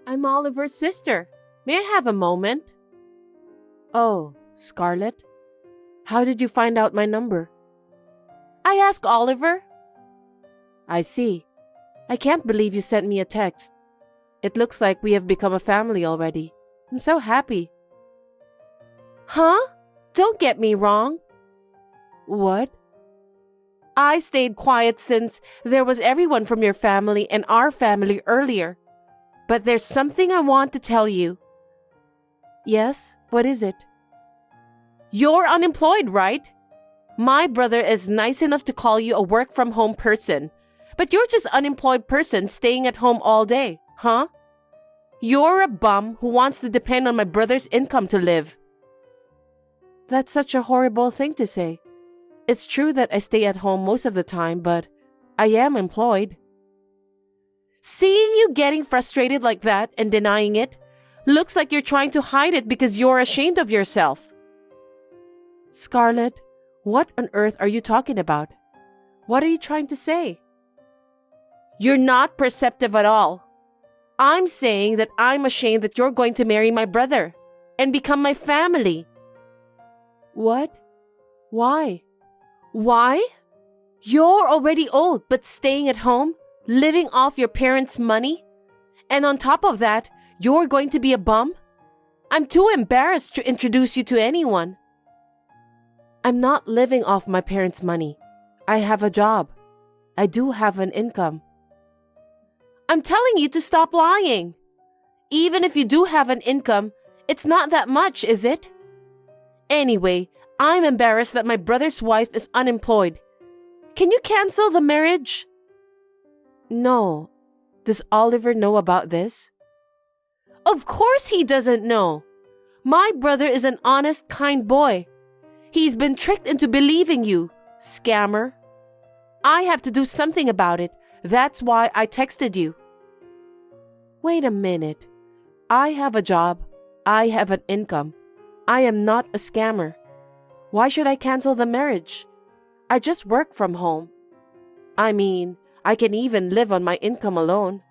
I'm Oliver's sister. May I have a moment? Oh, Scarlett? How did you find out my number? I asked Oliver. I see. I can't believe you sent me a text. It looks like we have become a family already. I'm so happy. Huh? Don't get me wrong. What? I stayed quiet since there was everyone from your family and our family earlier. But there's something I want to tell you. Yes? What is it? You're unemployed, right? My brother is nice enough to call you a work-from-home person. But you're just an unemployed person staying at home all day, huh? You're a bum who wants to depend on my brother's income to live. That's such a horrible thing to say. It's true that I stay at home most of the time, but I am employed. Seeing you getting frustrated like that and denying it looks like you're trying to hide it because you're ashamed of yourself. Scarlett, what on earth are you talking about? What are you trying to say? You're not perceptive at all. I'm saying that I'm ashamed that you're going to marry my brother and become my family. What? Why? Why? You're already old but staying at home, living off your parents' money? And on top of that, you're going to be a bum? I'm too embarrassed to introduce you to anyone. I'm not living off my parents' money. I have a job. I do have an income. I'm telling you to stop lying. Even if you do have an income, it's not that much, is it? Anyway, I'm embarrassed that my brother's wife is unemployed. Can you cancel the marriage? No. Does Oliver know about this? Of course he doesn't know. My brother is an honest, kind boy. He's been tricked into believing you, scammer. I have to do something about it. That's why I texted you. Wait a minute. I have a job. I have an income. I am not a scammer. Why should I cancel the marriage? I just work from home. I mean, I can even live on my income alone.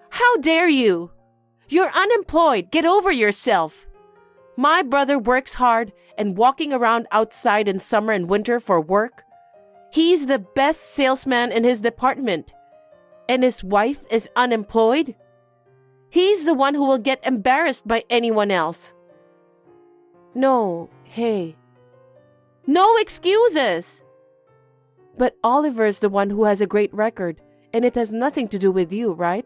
How dare you? You're unemployed. Get over yourself. My brother works hard and walking around outside in summer and winter for work. He's the best salesman in his department. And his wife is unemployed? He's the one who will get embarrassed by anyone else. No, hey. No excuses! But Oliver's the one who has a great record, and it has nothing to do with you, right?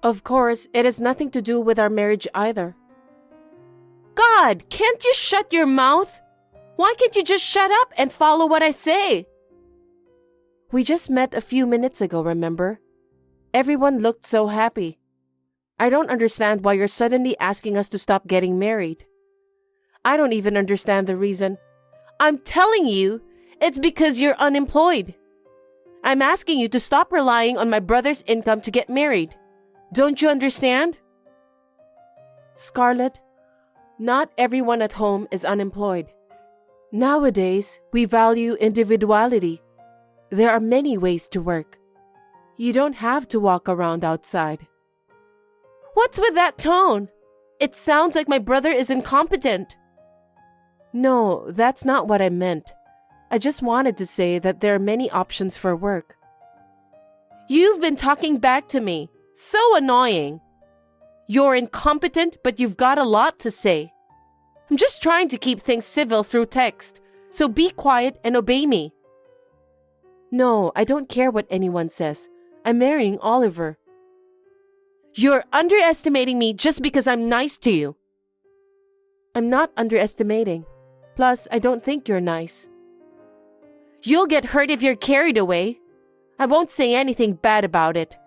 Of course, it has nothing to do with our marriage either. God, can't you shut your mouth? Why can't you just shut up and follow what I say? We just met a few minutes ago, remember? Everyone looked so happy. I don't understand why you're suddenly asking us to stop getting married. I don't even understand the reason. I'm telling you, it's because you're unemployed. I'm asking you to stop relying on my brother's income to get married. Don't you understand? Scarlett, not everyone at home is unemployed. Nowadays, we value individuality. There are many ways to work. You don't have to walk around outside. What's with that tone? It sounds like my brother is incompetent. No, that's not what I meant. I just wanted to say that there are many options for work. You've been talking back to me. So annoying. You're incompetent, but you've got a lot to say. I'm just trying to keep things civil through text, so be quiet and obey me. No, I don't care what anyone says. I'm marrying Oliver. You're underestimating me just because I'm nice to you. I'm not underestimating. Plus, I don't think you're nice. You'll get hurt if you're carried away. I won't say anything bad about it.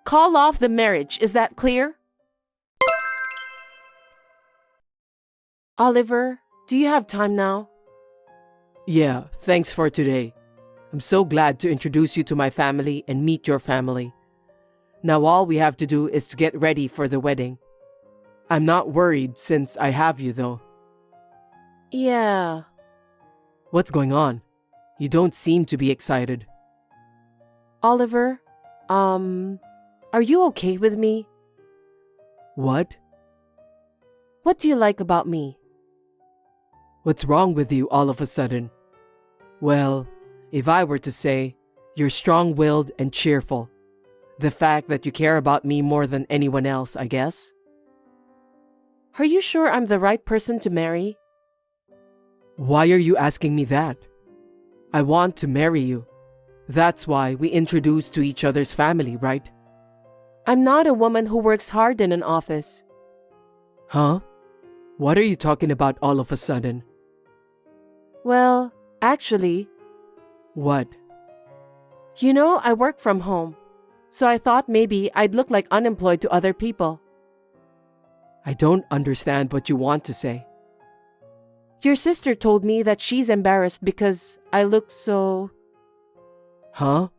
Call off the marriage, is that clear? Oliver, do you have time now? Yeah, thanks for today. I'm so glad to introduce you to my family and meet your family. Now all we have to do is to get ready for the wedding. I'm not worried since I have you though. Yeah. What's going on? You don't seem to be excited. Oliver, are you okay with me? What? What do you like about me? What's wrong with you all of a sudden? Well, if I were to say, you're strong-willed and cheerful. The fact that you care about me more than anyone else, I guess. Are you sure I'm the right person to marry? Why are you asking me that? I want to marry you. That's why we introduced to each other's family, right? I'm not a woman who works hard in an office. Huh? What are you talking about all of a sudden? Well, actually, What? you know, I work from home. So I thought maybe I'd look like unemployed to other people. I don't understand what you want to say. Your sister told me that she's embarrassed because I look so... Huh?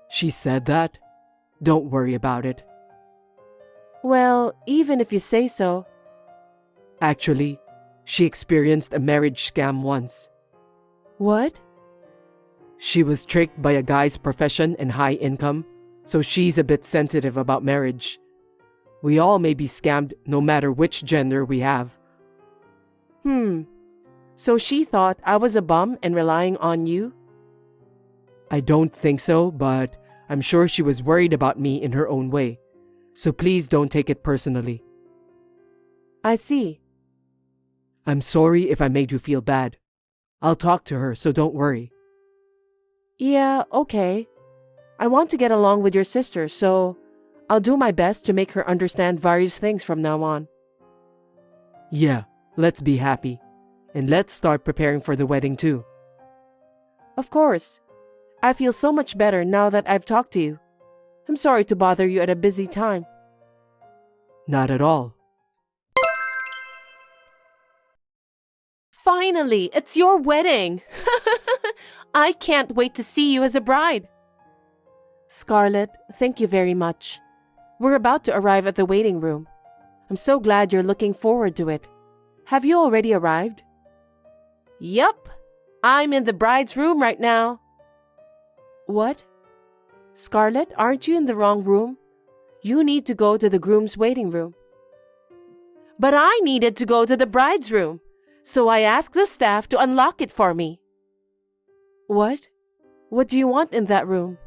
She said that? Don't worry about it. Well, even if you say so. Actually, she experienced a marriage scam once. What? She was tricked by a guy's profession and high income, so she's a bit sensitive about marriage. We all may be scammed no matter which gender we have. So she thought I was a bum and relying on you? I don't think so, but I'm sure she was worried about me in her own way. So please don't take it personally. I see. I'm sorry if I made you feel bad. I'll talk to her, so don't worry. Yeah, okay. I want to get along with your sister, so I'll do my best to make her understand various things from now on. Yeah, let's be happy. And let's start preparing for the wedding too. Of course. I feel so much better now that I've talked to you. I'm sorry to bother you at a busy time. Not at all. Finally, it's your wedding! I can't wait to see you as a bride. Scarlett, thank you very much. We're about to arrive at the waiting room. I'm so glad you're looking forward to it. Have you already arrived? Yup. I'm in the bride's room right now. What? Scarlett, aren't you in the wrong room? You need to go to the groom's waiting room. But I needed to go to the bride's room, so I asked the staff to unlock it for me. What? What do you want in that room?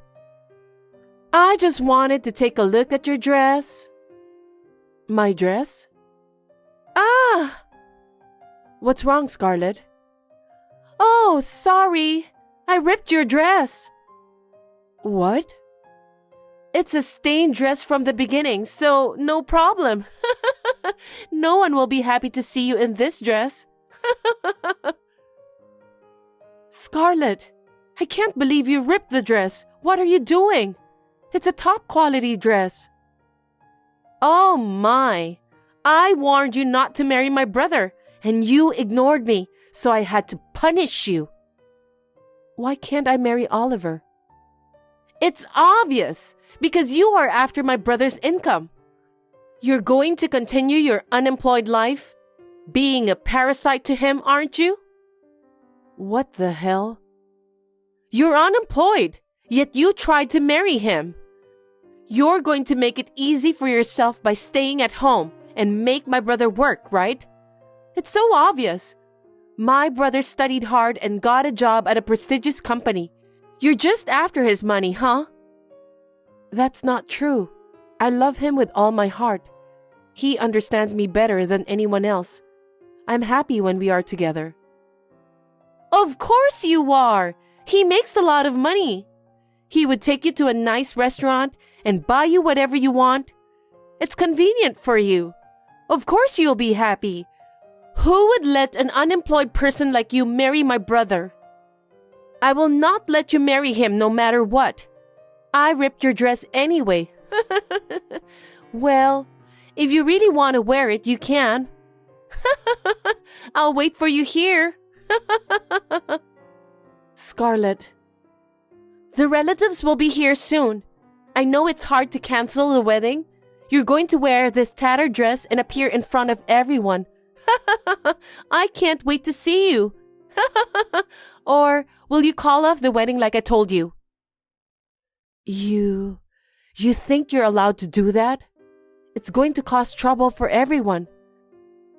I just wanted to take a look at your dress. My dress? Ah! What's wrong, Scarlett? Oh, sorry. I ripped your dress. What? It's a stained dress from the beginning, so no problem. No one will be happy to see you in this dress. Scarlett, I can't believe you ripped the dress. What are you doing? It's a top quality dress. Oh my. I warned you not to marry my brother, and you ignored me, so I had to punish you. Why can't I marry Oliver? It's obvious, because you are after my brother's income. You're going to continue your unemployed life, being a parasite to him, aren't you? What the hell? You're unemployed, yet you tried to marry him. You're going to make it easy for yourself by staying at home and make my brother work, right? It's so obvious. My brother studied hard and got a job at a prestigious company. You're just after his money, huh? That's not true. I love him with all my heart. He understands me better than anyone else. I'm happy when we are together. Of course you are! He makes a lot of money. He would take you to a nice restaurant and buy you whatever you want. It's convenient for you. Of course you'll be happy. Who would let an unemployed person like you marry my brother? I will not let you marry him no matter what. I ripped your dress anyway. Well, if you really want to wear it, you can. I'll wait for you here. Scarlett, the relatives will be here soon. I know it's hard to cancel the wedding. You're going to wear this tattered dress and appear in front of everyone. I can't wait to see you. Or will you call off the wedding like I told you? You think you're allowed to do that? It's going to cause trouble for everyone.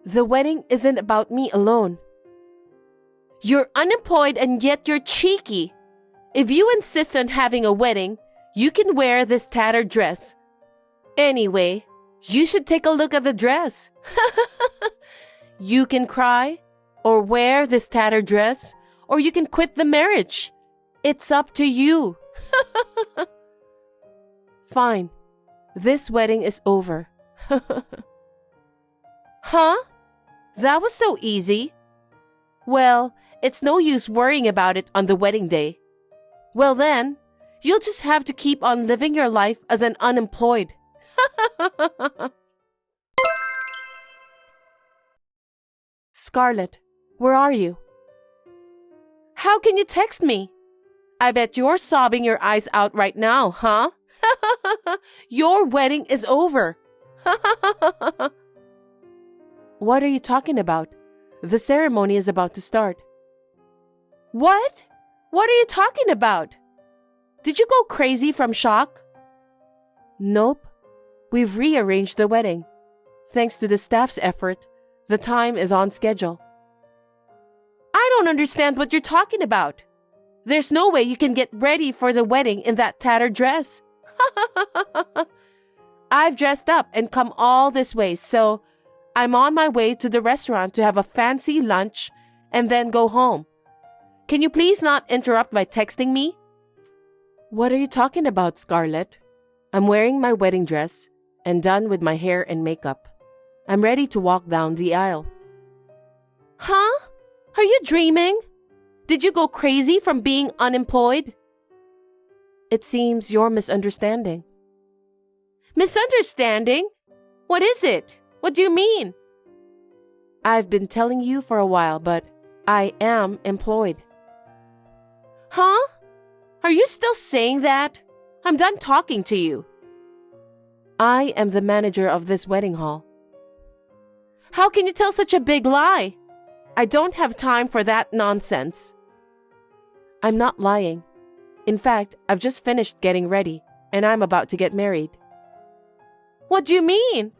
The wedding isn't about me alone. You're unemployed and yet you're cheeky. If you insist on having a wedding, you can wear this tattered dress. Anyway, you should take a look at the dress. You can cry, or wear this tattered dress, or you can quit the marriage. It's up to you. Fine. This wedding is over. Huh? That was so easy. Well, it's no use worrying about it on the wedding day. Well then, you'll just have to keep on living your life as an unemployed. Scarlett, where are you? How can you text me? I bet you're sobbing your eyes out right now, huh? Your wedding is over. What are you talking about? The ceremony is about to start. What? What are you talking about? Did you go crazy from shock? Nope. We've rearranged the wedding. Thanks to the staff's effort, the time is on schedule. I don't understand what you're talking about. There's no way you can get ready for the wedding in that tattered dress. I've dressed up and come all this way, so I'm on my way to the restaurant to have a fancy lunch and then go home. Can you please not interrupt by texting me? What are you talking about, Scarlett? I'm wearing my wedding dress and done with my hair and makeup. I'm ready to walk down the aisle. Huh? Are you dreaming? Did you go crazy from being unemployed? It seems you're misunderstanding. Misunderstanding? What is it? What do you mean? I've been telling you for a while, but I am employed. Huh? Are you still saying that? I'm done talking to you. I am the manager of this wedding hall. How can you tell such a big lie? I don't have time for that nonsense. I'm not lying. In fact, I've just finished getting ready, and I'm about to get married. What do you mean?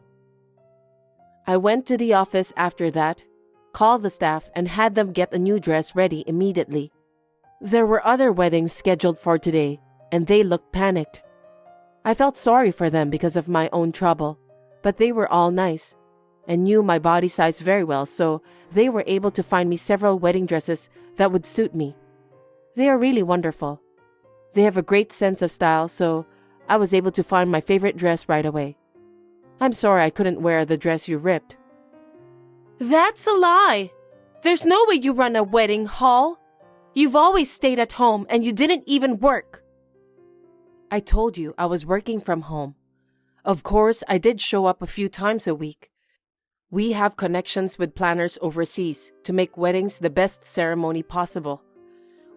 I went to the office after that, called the staff, and had them get a new dress ready immediately. There were other weddings scheduled for today, and they looked panicked. I felt sorry for them because of my own trouble, but they were all nice and knew my body size very well, so they were able to find me several wedding dresses that would suit me. They are really wonderful. They have a great sense of style, so I was able to find my favorite dress right away. I'm sorry I couldn't wear the dress you ripped. That's a lie. There's no way you run a wedding hall. You've always stayed at home and you didn't even work. I told you I was working from home. Of course, I did show up a few times a week. We have connections with planners overseas to make weddings the best ceremony possible.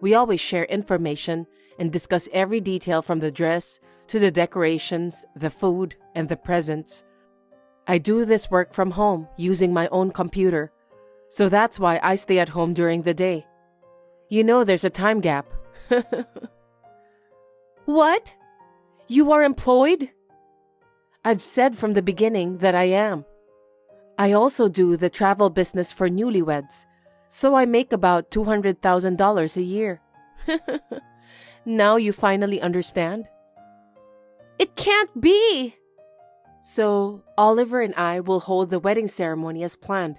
We always share information and discuss every detail from the dress to the decorations, the food, and the presents. I do this work from home using my own computer, so that's why I stay at home during the day. You know there's a time gap. What? You are employed? I've said from the beginning that I am. I also do the travel business for newlyweds, so I make about $200,000 a year. Now you finally understand? It can't be! So, Oliver and I will hold the wedding ceremony as planned.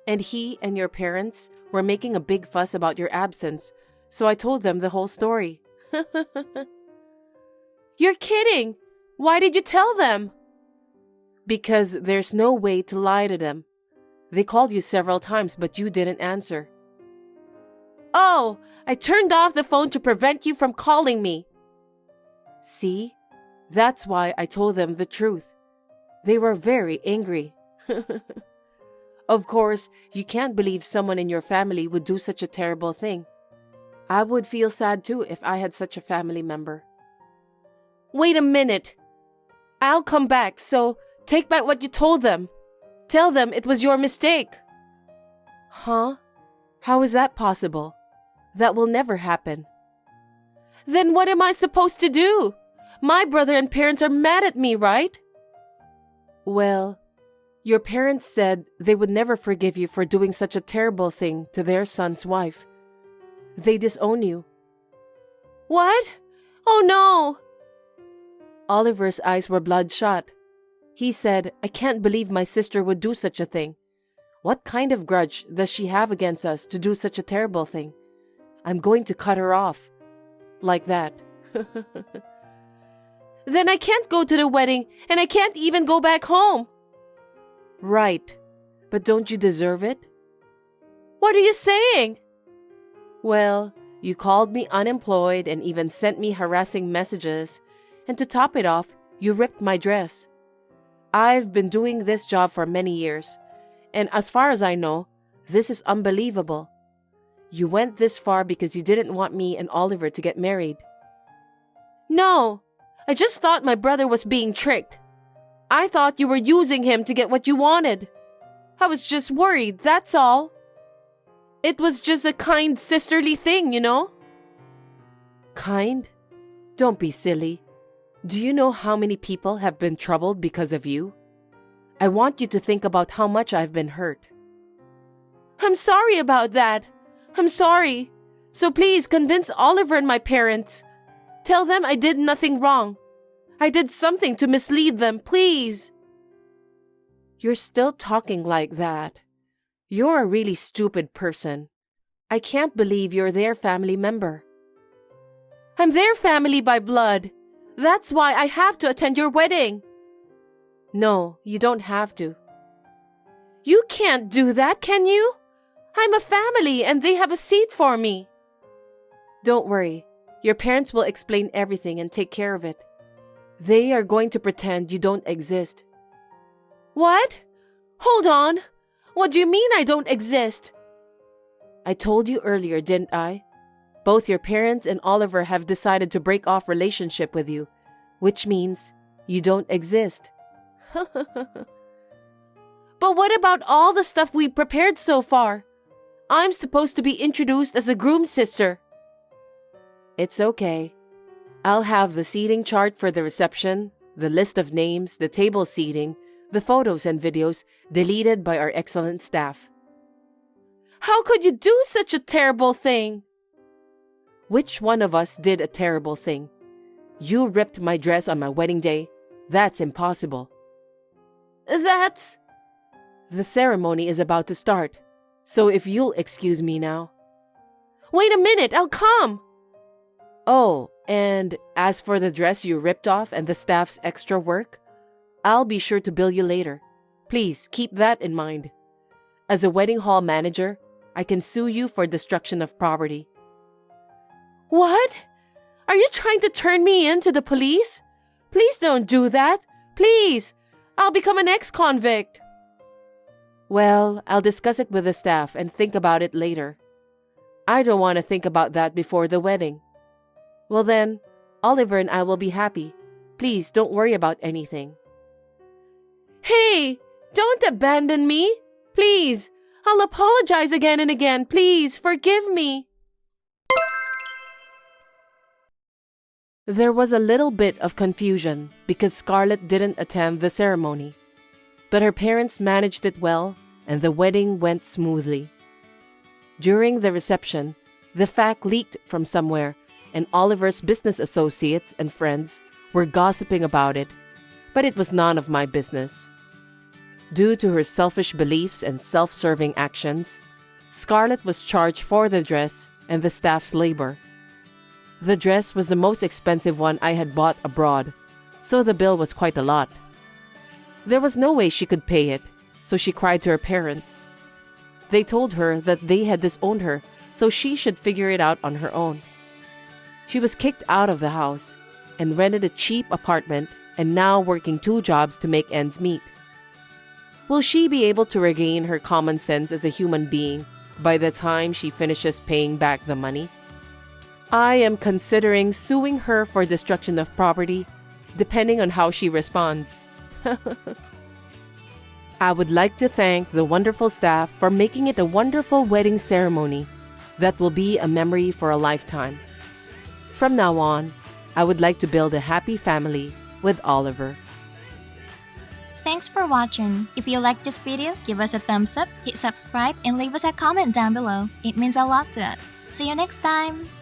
And he and your parents were making a big fuss about your absence, so I told them the whole story. You're kidding! Why did you tell them? Because there's no way to lie to them. They called you several times, but you didn't answer. Oh, I turned off the phone to prevent you from calling me. See? That's why I told them the truth. They were very angry. Of course, you can't believe someone in your family would do such a terrible thing. I would feel sad too if I had such a family member. Wait a minute. I'll come back, so take back what you told them. Tell them it was your mistake. Huh? How is that possible? That will never happen. Then what am I supposed to do? My brother and parents are mad at me, right? Well, your parents said they would never forgive you for doing such a terrible thing to their son's wife. They disown you. What? Oh no! Oliver's eyes were bloodshot. He said, I can't believe my sister would do such a thing. What kind of grudge does she have against us to do such a terrible thing? I'm going to cut her off. Like that. Then I can't go to the wedding and I can't even go back home. Right. But don't you deserve it? What are you saying? Well, you called me unemployed and even sent me harassing messages. And to top it off, you ripped my dress. I've been doing this job for many years. And as far as I know, this is unbelievable. You went this far because you didn't want me and Oliver to get married. No, I just thought my brother was being tricked. I thought you were using him to get what you wanted. I was just worried, that's all. It was just a kind sisterly thing, you know? Kind? Don't be silly. Do you know how many people have been troubled because of you? I want you to think about how much I've been hurt. I'm sorry about that. I'm sorry. So please convince Oliver and my parents. Tell them I did nothing wrong. I did something to mislead them, please. You're still talking like that. You're a really stupid person. I can't believe you're their family member. I'm their family by blood. That's why I have to attend your wedding. No, you don't have to. You can't do that, can you? I'm a family and they have a seat for me. Don't worry. Your parents will explain everything and take care of it. They are going to pretend you don't exist. What? Hold on. What do you mean I don't exist? I told you earlier, didn't I? Both your parents and Oliver have decided to break off relationship with you, which means you don't exist. But what about all the stuff we prepared so far? I'm supposed to be introduced as a groom's sister. It's okay. I'll have the seating chart for the reception, the list of names, the table seating, the photos and videos deleted by our excellent staff. How could you do such a terrible thing? Which one of us did a terrible thing? You ripped my dress on my wedding day. That's impossible. That's... The ceremony is about to start, so if you'll excuse me now. Wait a minute, I'll come! Oh, and as for the dress you ripped off and the staff's extra work, I'll be sure to bill you later. Please keep that in mind. As a wedding hall manager, I can sue you for destruction of property. What? Are you trying to turn me in to the police? Please don't do that. Please. I'll become an ex-convict. Well, I'll discuss it with the staff and think about it later. I don't want to think about that before the wedding. Well then, Oliver and I will be happy. Please don't worry about anything. Hey, don't abandon me. Please, I'll apologize again and again. Please, forgive me. There was a little bit of confusion because Scarlett didn't attend the ceremony. But her parents managed it well and the wedding went smoothly. During the reception, the fact leaked from somewhere and Oliver's business associates and friends were gossiping about it, but it was none of my business. Due to her selfish beliefs and self-serving actions, Scarlett was charged for the dress and the staff's labor. The dress was the most expensive one I had bought abroad, so the bill was quite a lot. There was no way she could pay it, so she cried to her parents. They told her that they had disowned her, so she should figure it out on her own. She was kicked out of the house and rented a cheap apartment and now working 2 jobs to make ends meet. Will she be able to regain her common sense as a human being by the time she finishes paying back the money? I am considering suing her for destruction of property, depending on how she responds. I would like to thank the wonderful staff for making it a wonderful wedding ceremony that will be a memory for a lifetime. From now on, I would like to build a happy family with Oliver. Thanks Thanks for watching. If you liked this video, give us a thumbs up, hit subscribe, and leave us a comment down below. It means a lot to us. See you next time!